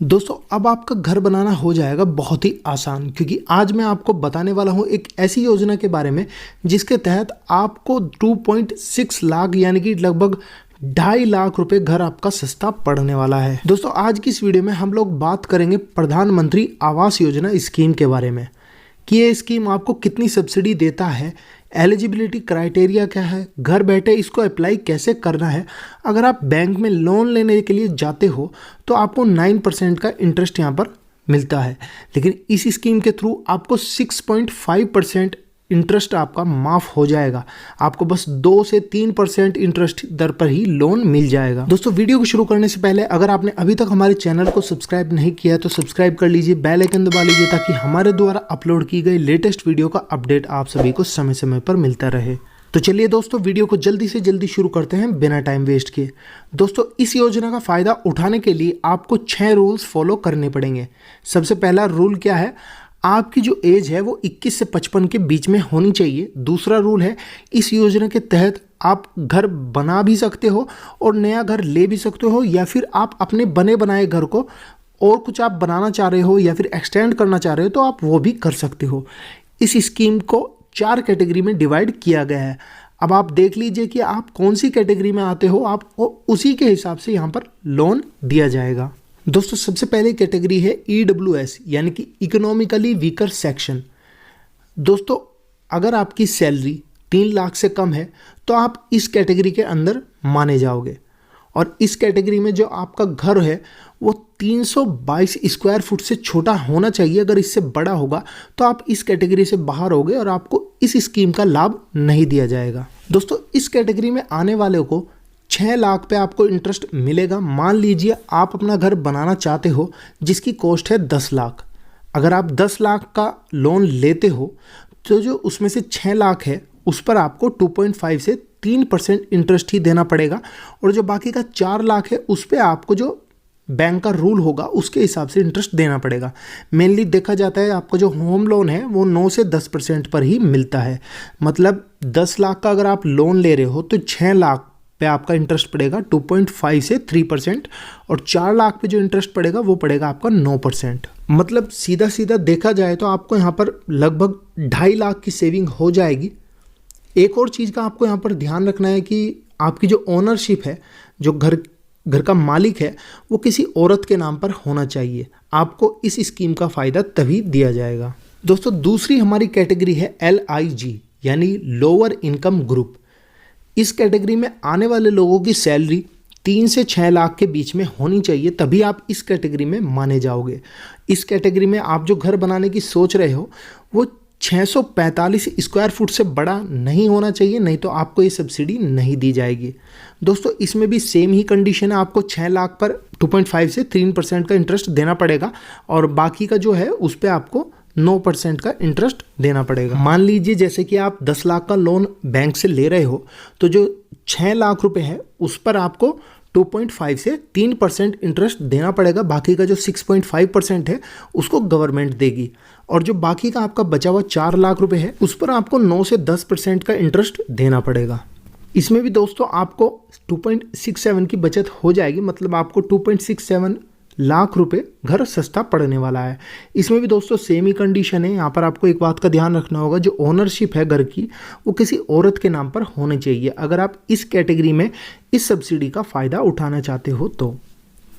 दोस्तों अब आपका घर बनाना हो जाएगा बहुत ही आसान, क्योंकि आज मैं आपको बताने वाला हूं एक ऐसी योजना के बारे में जिसके तहत आपको 2.6 लाख यानी कि लगभग 2.5 लाख रुपए घर आपका सस्ता पड़ने वाला है। दोस्तों आज की इस वीडियो में हम लोग बात करेंगे प्रधानमंत्री आवास योजना स्कीम के बारे में कि ये स्कीम आपको कितनी सब्सिडी देता है, एलिजिबिलिटी क्राइटेरिया क्या है, घर बैठे इसको अप्लाई कैसे करना है। अगर आप बैंक में लोन लेने के लिए जाते हो तो आपको 9% का इंटरेस्ट यहाँ पर मिलता है, लेकिन इस स्कीम के थ्रू आपको 6.5% इंटरेस्ट आपका माफ़ हो जाएगा। आपको बस 2 से 3% इंटरेस्ट दर पर ही लोन मिल जाएगा। दोस्तों वीडियो को शुरू करने से पहले अगर आपने अभी तक हमारे चैनल को सब्सक्राइब नहीं किया है तो सब्सक्राइब कर लीजिए, बेल आइकन दबा लीजिए ताकि हमारे द्वारा अपलोड की गई लेटेस्ट वीडियो का अपडेट आप सभी को समय समय पर मिलता रहे। तो चलिए दोस्तों वीडियो को जल्दी से जल्दी शुरू करते हैं बिना टाइम वेस्ट किए। दोस्तों इस योजना का फ़ायदा उठाने के लिए आपको 6 रूल्स फॉलो करने पड़ेंगे। सबसे पहला रूल क्या है, आपकी जो एज है वो 21 से 55 के बीच में होनी चाहिए। दूसरा रूल है, इस योजना के तहत आप घर बना भी सकते हो और नया घर ले भी सकते हो, या फिर आप अपने बने बनाए घर को और कुछ आप बनाना चाह रहे हो या फिर एक्सटेंड करना चाह रहे हो तो आप वो भी कर सकते हो। इस स्कीम को 4 कैटेगरी में डिवाइड किया गया है। अब आप देख लीजिए कि आप कौन सी कैटेगरी में आते हो, आपको उसी के हिसाब से यहाँ पर लोन दिया जाएगा। दोस्तों सबसे पहले कैटेगरी है EWS यानी कि इकोनॉमिकली वीकर सेक्शन। दोस्तों अगर आपकी सैलरी 3 लाख से कम है तो आप इस कैटेगरी के अंदर माने जाओगे, और इस कैटेगरी में जो आपका घर है वो 322 स्क्वायर फुट से छोटा होना चाहिए। अगर इससे बड़ा होगा तो आप इस कैटेगरी से बाहर होगे और आपको इस स्कीम का लाभ नहीं दिया जाएगा। दोस्तों इस कैटेगरी में आने वाले को 6 लाख पे आपको इंटरेस्ट मिलेगा। मान लीजिए आप अपना घर बनाना चाहते हो जिसकी कॉस्ट है 10 लाख। अगर आप 10 लाख का लोन लेते हो तो जो उसमें से 6 लाख है उस पर आपको 2.5 से 3% इंटरेस्ट ही देना पड़ेगा, और जो बाकी का 4 लाख है उस पर आपको जो बैंक का रूल होगा उसके हिसाब से इंटरेस्ट देना पड़ेगा। मेनली देखा जाता है आपका जो होम लोन है वो 9 से 10% पर ही मिलता है। मतलब 10 लाख का अगर आप लोन ले रहे हो तो 6 लाख पे आपका इंटरेस्ट पड़ेगा 2.5 से 3%, और 4 लाख पे जो इंटरेस्ट पड़ेगा वो पड़ेगा आपका 9%। मतलब सीधा सीधा देखा जाए तो आपको यहाँ पर लगभग 2.5 लाख की सेविंग हो जाएगी। एक और चीज़ का आपको यहाँ पर ध्यान रखना है कि आपकी जो ओनरशिप है, जो घर का मालिक है, वो किसी औरत के नाम पर होना चाहिए। आपको इस स्कीम का फ़ायदा तभी दिया जाएगा। दोस्तों दूसरी हमारी कैटेगरी है LIG यानी लोअर इनकम ग्रुप। इस कैटेगरी में आने वाले लोगों की सैलरी 3 से 6 लाख के बीच में होनी चाहिए, तभी आप इस कैटेगरी में माने जाओगे। इस कैटेगरी में आप जो घर बनाने की सोच रहे हो वो 645 स्क्वायर फुट से बड़ा नहीं होना चाहिए, नहीं तो आपको ये सब्सिडी नहीं दी जाएगी। दोस्तों इसमें भी सेम ही कंडीशन है, आपको 6 लाख पर 2.5 से 3% का इंटरेस्ट देना पड़ेगा, और बाकी का जो है उस पर आपको 9% का इंटरेस्ट देना पड़ेगा। मान लीजिए जैसे कि आप 10 लाख का लोन बैंक से ले रहे हो तो जो 6 लाख रुपए है उस पर आपको 2.5 से 3% इंटरेस्ट देना पड़ेगा। बाकी का जो 6.5% है उसको गवर्नमेंट देगी, और जो बाकी का आपका बचा हुआ 4 लाख रुपए है उस पर आपको 9 से 10% का इंटरेस्ट देना पड़ेगा। इसमें भी दोस्तों आपको 2.67 की बचत हो जाएगी, मतलब आपको 2.67 लाख रुपए घर सस्ता पड़ने वाला है। इसमें भी दोस्तों सेम ही कंडीशन है। यहाँ पर आपको एक बात का ध्यान रखना होगा, जो ओनरशिप है घर की वो किसी औरत के नाम पर होनी चाहिए अगर आप इस कैटेगरी में इस सब्सिडी का फ़ायदा उठाना चाहते हो तो।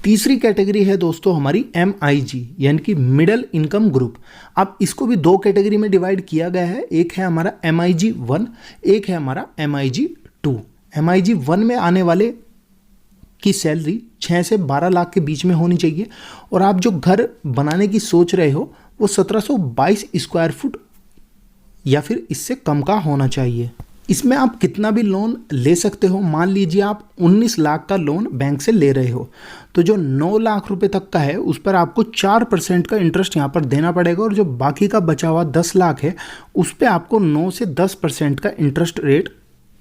तीसरी कैटेगरी है दोस्तों हमारी MIG यानी कि मिडिल इनकम ग्रुप। अब इसको भी 2 कैटेगरी में डिवाइड किया गया है। एक है हमारा MIG 1, एक है हमारा MIG 2। MIG 1 में आने वाले की सैलरी 6 से 12 लाख के बीच में होनी चाहिए, और आप जो घर बनाने की सोच रहे हो वो 1722 स्क्वायर फुट या फिर इससे कम का होना चाहिए। इसमें आप कितना भी लोन ले सकते हो। मान लीजिए आप 19 लाख का लोन बैंक से ले रहे हो तो जो 9 लाख रुपए तक का है उस पर आपको 4% का इंटरेस्ट यहाँ पर देना पड़ेगा, और जो बाकी का बचा हुआ 10 लाख है उस पर आपको 9 से 10% का इंटरेस्ट रेट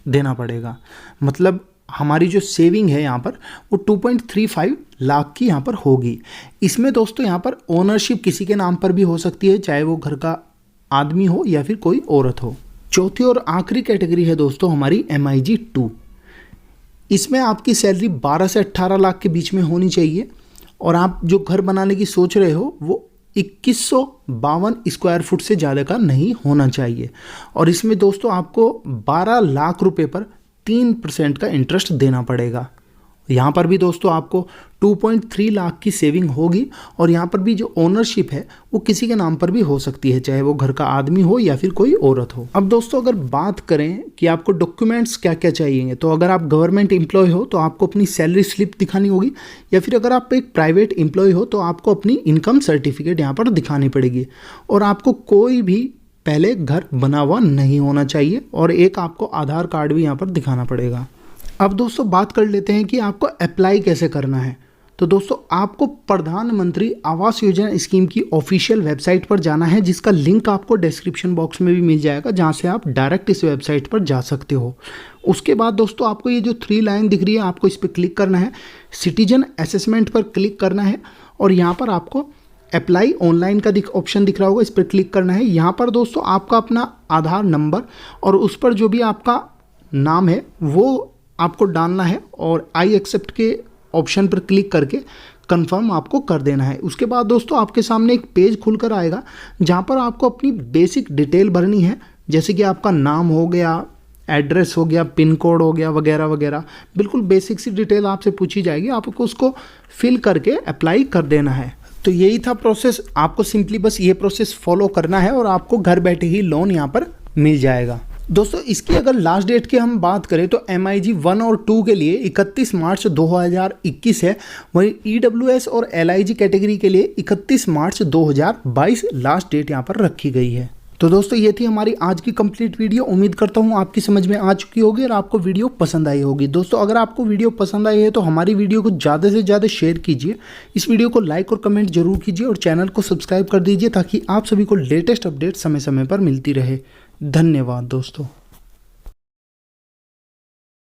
देना पड़ेगा। मतलब हमारी जो सेविंग है यहाँ पर वो 2.35 लाख की यहाँ पर होगी। इसमें दोस्तों यहाँ पर ओनरशिप किसी के नाम पर भी हो सकती है, चाहे वो घर का आदमी हो या फिर कोई औरत हो। चौथी और आखिरी कैटेगरी है दोस्तों हमारी MIG 2। इसमें आपकी सैलरी 12 से 18 लाख के बीच में होनी चाहिए, और आप जो घर बनाने की सोच रहे हो वो 2152 स्क्वायर फुट से ज़्यादा का नहीं होना चाहिए। और इसमें दोस्तों आपको 12 लाख रुपए पर 3% का इंटरेस्ट देना पड़ेगा। यहाँ पर भी दोस्तों आपको 2.3 लाख की सेविंग होगी और यहाँ पर भी जो ओनरशिप है वो किसी के नाम पर भी हो सकती है, चाहे वो घर का आदमी हो या फिर कोई औरत हो। अब दोस्तों अगर बात करें कि आपको डॉक्यूमेंट्स क्या क्या चाहिए, तो अगर आप गवर्नमेंट एम्प्लॉय हो तो आपको अपनी सैलरी स्लिप दिखानी होगी, या फिर अगर आप एक प्राइवेट एम्प्लॉय हो तो आपको अपनी इनकम सर्टिफिकेट यहाँ पर दिखानी पड़ेगी। और आपको कोई भी पहले घर बना हुआ नहीं होना चाहिए और एक आपको आधार कार्ड भी यहाँ पर दिखाना पड़ेगा। अब दोस्तों बात कर लेते हैं कि आपको अप्लाई कैसे करना है। तो दोस्तों आपको प्रधानमंत्री आवास योजना स्कीम की ऑफिशियल वेबसाइट पर जाना है, जिसका लिंक आपको डिस्क्रिप्शन बॉक्स में भी मिल जाएगा, जहां से आप डायरेक्ट इस वेबसाइट पर जा सकते हो। उसके बाद दोस्तों आपको ये जो 3 लाइन दिख रही है आपको इस पर क्लिक करना है, सिटीजन असेसमेंट पर क्लिक करना है और यहाँ पर आपको अप्लाई ऑनलाइन का ऑप्शन दिख रहा होगा, इस पर क्लिक करना है। यहाँ पर दोस्तों आपका अपना आधार नंबर और उस पर जो भी आपका नाम है वो आपको डालना है और आई एक्सेप्ट के ऑप्शन पर क्लिक करके कंफर्म आपको कर देना है। उसके बाद दोस्तों आपके सामने एक पेज खुलकर आएगा जहां पर आपको अपनी बेसिक डिटेल भरनी है, जैसे कि आपका नाम हो गया, एड्रेस हो गया, पिन कोड हो गया, वगैरह वगैरह। बिल्कुल बेसिक सी डिटेल आपसे पूछी जाएगी, आपको उसको फिल करके अप्लाई कर देना है। तो यही था प्रोसेस, आपको सिंपली बस ये प्रोसेस फॉलो करना है और आपको घर बैठे ही लोन यहाँ पर मिल जाएगा। दोस्तों इसकी अगर लास्ट डेट की हम बात करें तो MIG 1 और 2 के लिए 31 मार्च 2021 है, वहीं EWS और LIG कैटेगरी के लिए 31 मार्च 2022 लास्ट डेट यहाँ पर रखी गई है। तो दोस्तों ये थी हमारी आज की कंप्लीट वीडियो। उम्मीद करता हूँ आपकी समझ में आ चुकी होगी और आपको वीडियो पसंद आई होगी। दोस्तों अगर आपको वीडियो पसंद आई है तो हमारी वीडियो को ज़्यादा से ज़्यादा शेयर कीजिए, इस वीडियो को लाइक और कमेंट जरूर कीजिए और चैनल को सब्सक्राइब कर दीजिए ताकि आप सभी को लेटेस्ट अपडेट समय समय पर मिलती रहे। धन्यवाद दोस्तों।